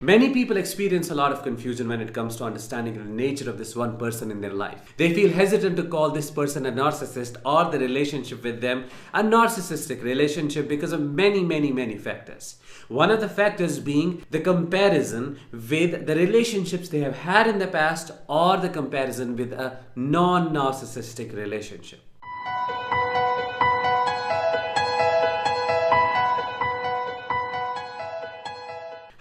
Many people experience a lot of confusion when it comes to understanding the nature of this one person in their life. They feel hesitant to call this person a narcissist or the relationship with them a narcissistic relationship because of many factors. One of the factors being the comparison with the relationships they have had in the past or the comparison with a non-narcissistic relationship.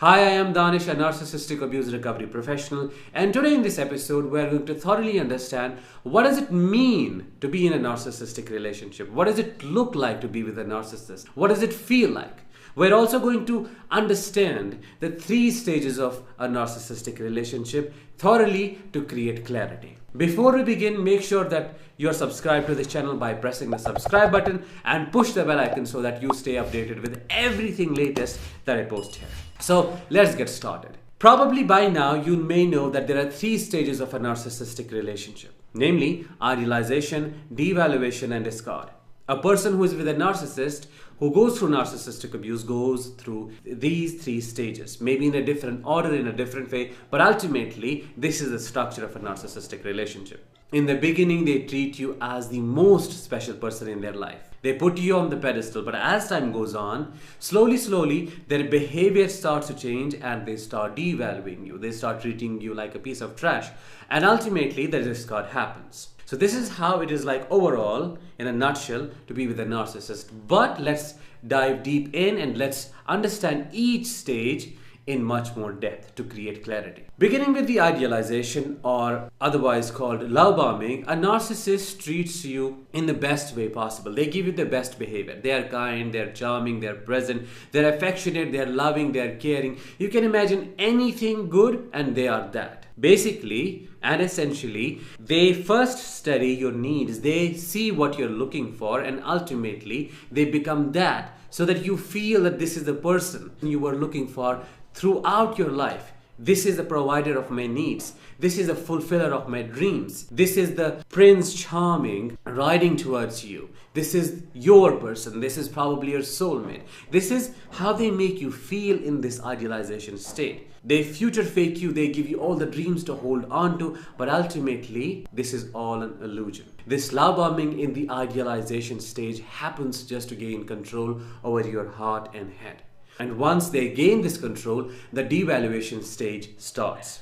Hi, I am Danish, a narcissistic abuse recovery professional, and today in this episode we are going to thoroughly understand what does it mean to be in a narcissistic relationship? What does it look like to be with a narcissist? What does it feel like? We're also going to understand the 3 stages of a narcissistic relationship thoroughly to create clarity. Before we begin, make sure that you're subscribed to this channel by pressing the subscribe button and push the bell icon so that you stay updated with everything latest that I post here. So let's get started. Probably by now you may know that there are 3 stages of a narcissistic relationship, namely idealization, devaluation, and discard. A person who is with a narcissist who goes through narcissistic abuse goes through these 3 stages, maybe in a different order, in a different way, but ultimately this is the structure of a narcissistic relationship. In the beginning, they treat you as the most special person in their life. They put you on the pedestal, but as time goes on, slowly, their behavior starts to change and they start devaluing you. They start treating you like a piece of trash. And ultimately, the discard happens. So this is how it is like overall, in a nutshell, to be with a narcissist. But let's dive deep in and let's understand each stage in much more depth to create clarity. Beginning with the idealization, or otherwise called love bombing, a narcissist treats you in the best way possible. They give you the best behavior. They are kind, they are charming, they are present, they are affectionate, they are loving, they are caring. You can imagine anything good and they are that. Basically and essentially, they first study your needs. They see what you're looking for and ultimately they become that, so that you feel that this is the person you were looking for throughout your life. This is the provider of my needs. This is the fulfiller of my dreams. This is the Prince Charming riding towards you. This is your person. This is probably your soulmate. This is how they make you feel in this idealization state. They future fake you. They give you all the dreams to hold on to, but ultimately this is all an illusion. This love bombing in the idealization stage happens just to gain control over your heart and head. And once they gain this control, the devaluation stage starts.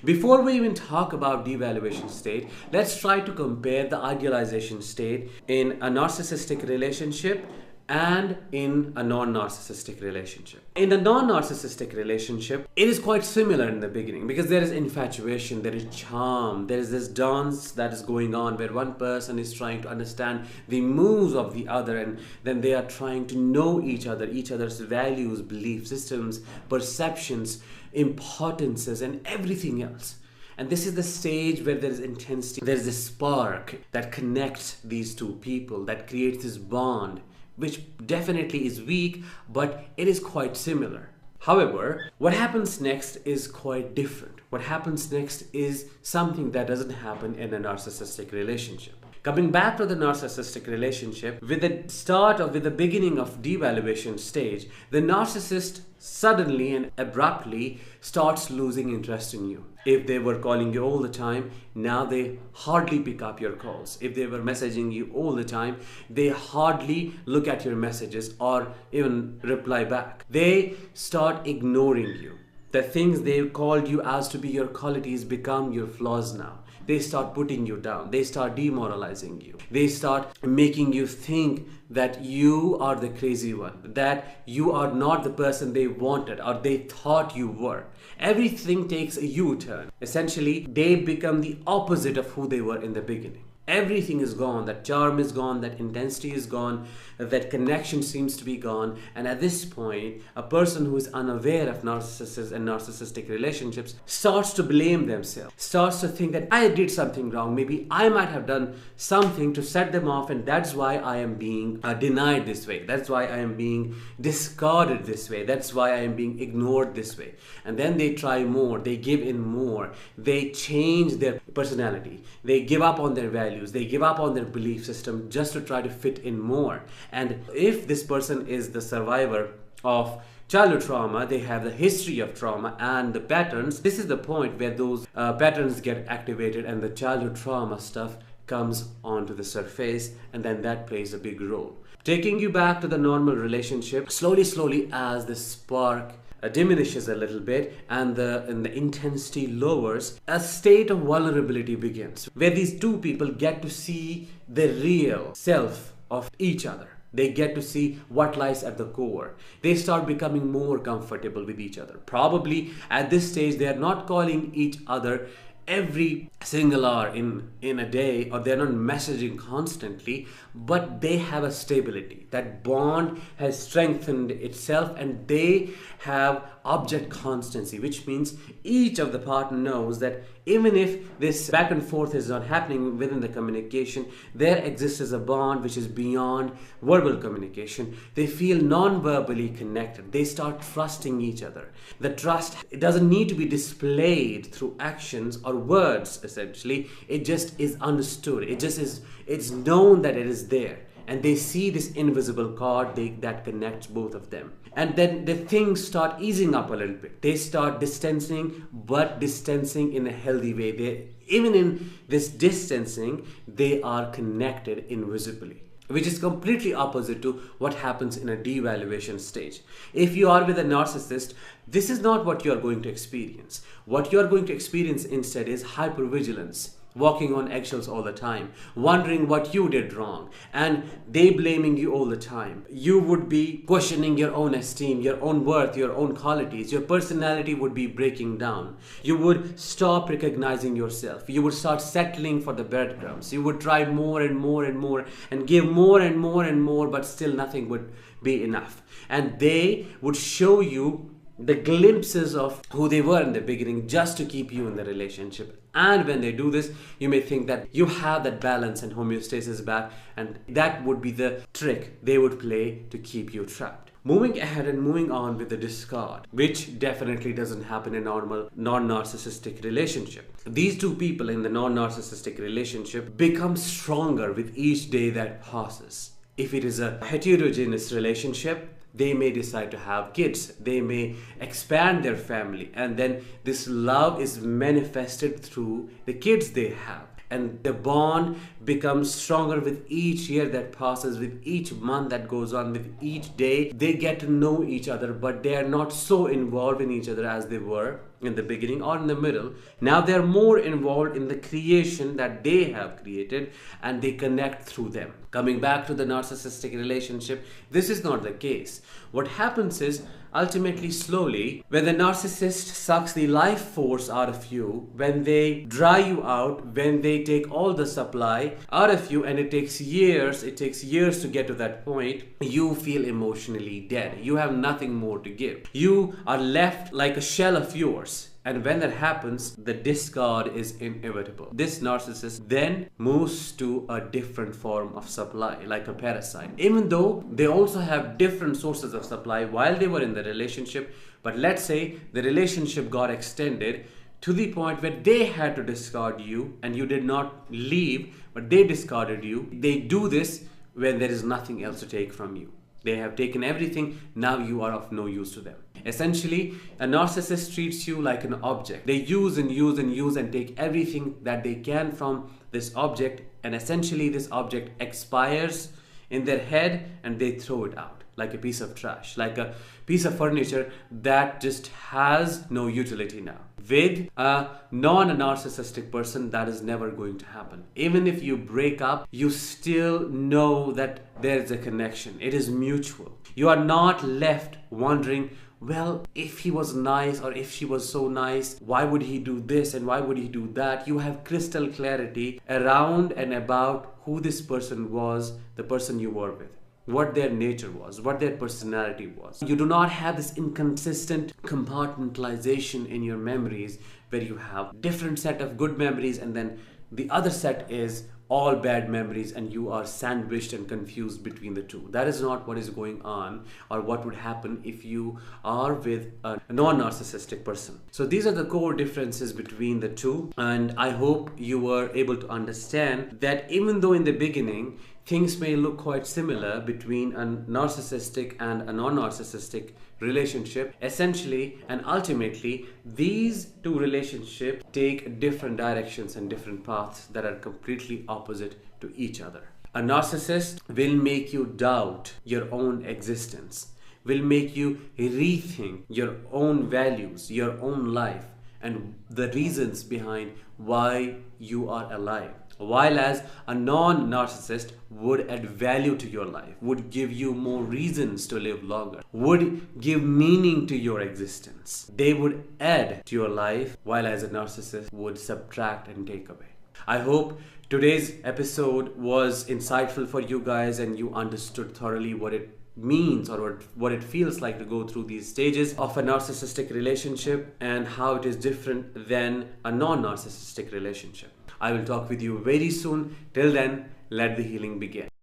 Before we even talk about devaluation state, let's try to compare the idealization state in a narcissistic relationship and in a non-narcissistic relationship. In a non-narcissistic relationship, it is quite similar in the beginning because there is infatuation, there is charm, there is this dance that is going on where one person is trying to understand the moves of the other, and then they are trying to know each other's values, belief systems, perceptions, importances, and everything else. And this is the stage where there is intensity, there is a spark that connects these 2 people, that creates this bond, which definitely is weak, but it is quite similar. However, what happens next is quite different. What happens next is something that doesn't happen in a narcissistic relationship. Coming back to the narcissistic relationship, with the beginning of devaluation stage, the narcissist suddenly and abruptly starts losing interest in you. If they were calling you all the time, now they hardly pick up your calls. If they were messaging you all the time, they hardly look at your messages or even reply back. They start ignoring you. The things they called you as to be your qualities become your flaws now. They start putting you down. They start demoralizing you. They start making you think that you are the crazy one, that you are not the person they wanted or they thought you were. Everything takes a U-turn. Essentially, they become the opposite of who they were in the beginning. Everything is gone. That charm is gone. That intensity is gone. That connection seems to be gone. And at this point, a person who is unaware of narcissists and narcissistic relationships starts to blame themselves, starts to think that I did something wrong. Maybe I might have done something to set them off, and that's why I am being denied this way. That's why I am being discarded this way. That's why I am being ignored this way. And then they try more. They give in more. They change their personality. They give up on their values. They give up on their belief system just to try to fit in more. And if this person is the survivor of childhood trauma, they have the history of trauma and the patterns. This is the point where those patterns get activated and the childhood trauma stuff comes onto the surface, and then that plays a big role. Taking you back to the normal relationship, slowly as the spark diminishes a little bit and the intensity lowers, a state of vulnerability begins where these two people get to see the real self of each other. They get to see what lies at the core. They start becoming more comfortable with each other. Probably at this stage they are not calling each other every single hour in a day, or they're not messaging constantly, but they have a stability. That bond has strengthened itself and they have object constancy, which means each of the partner knows that even if this back and forth is not happening within the communication, there exists as a bond which is beyond verbal communication. They feel non-verbally connected. They start trusting each other. The trust, it doesn't need to be displayed through actions or words, essentially. It just is understood. It's known that it is there. And they see this invisible cord that connects both of them. And then the things start easing up a little bit. They start distancing, but distancing in a healthy way. Even in this distancing, they are connected invisibly, which is completely opposite to what happens in a devaluation stage. If you are with a narcissist, this is not what you are going to experience. What you are going to experience instead is hypervigilance, walking on eggshells all the time, wondering what you did wrong, and they blaming you all the time. You would be questioning your own esteem, your own worth, your own qualities. Your personality would be breaking down. You would stop recognizing yourself. You would start settling for the breadcrumbs. You would try more and more and more and give more and more and more, but still nothing would be enough. And they would show you the glimpses of who they were in the beginning just to keep you in the relationship. And when they do this, you may think that you have that balance and homeostasis back, and that would be the trick they would play to keep you trapped. Moving ahead and moving on with the discard, which definitely doesn't happen in a normal non-narcissistic relationship. These two people in the non-narcissistic relationship become stronger with each day that passes. If it is a heterogeneous relationship, they may decide to have kids, they may expand their family, and then this love is manifested through the kids they have. And the bond becomes stronger with each year that passes, with each month that goes on, with each day. They get to know each other, but they are not so involved in each other as they were in the beginning or in the middle. Now they are more involved in the creation that they have created, and they connect through them. Coming back to the narcissistic relationship, this is not the case. What happens is, ultimately, slowly, when the narcissist sucks the life force out of you, when they dry you out, when they take all the supply out of you, and it takes years to get to that point, you feel emotionally dead. You have nothing more to give. You are left like a shell of yours. And when that happens, the discard is inevitable. This narcissist then moves to a different form of supply, like a parasite. Even though they also have different sources of supply while they were in the relationship, but let's say the relationship got extended to the point where they had to discard you and you did not leave, but they discarded you. They do this when there is nothing else to take from you. They have taken everything, now you are of no use to them. Essentially, a narcissist treats you like an object. They use and use and use and take everything that they can from this object, and essentially this object expires in their head and they throw it out like a piece of trash, like a piece of furniture that just has no utility now. With a non-narcissistic person, that is never going to happen. Even if you break up, you still know that there's a connection. It is mutual. You are not left wondering, well, if he was nice or if she was so nice, why would he do this and why would he do that? You have crystal clarity around and about who this person was, the person you were with, what their nature was, what their personality was. You do not have this inconsistent compartmentalization in your memories where you have different set of good memories and then the other set is all bad memories and you are sandwiched and confused between the two. That is not what is going on or what would happen if you are with a non-narcissistic person. So these are the core differences between the two, and I hope you were able to understand that even though in the beginning things may look quite similar between a narcissistic and a non-narcissistic relationship, essentially and ultimately, these two relationships take different directions and different paths that are completely opposite to each other. A narcissist will make you doubt your own existence, will make you rethink your own values, your own life, and the reasons behind why you are alive. While as a non-narcissist would add value to your life, would give you more reasons to live longer, would give meaning to your existence. They would add to your life, while as a narcissist would subtract and take away. I hope today's episode was insightful for you guys and you understood thoroughly what it means or what it feels like to go through these stages of a narcissistic relationship and how it is different than a non-narcissistic relationship. I will talk with you very soon. Till then, let the healing begin.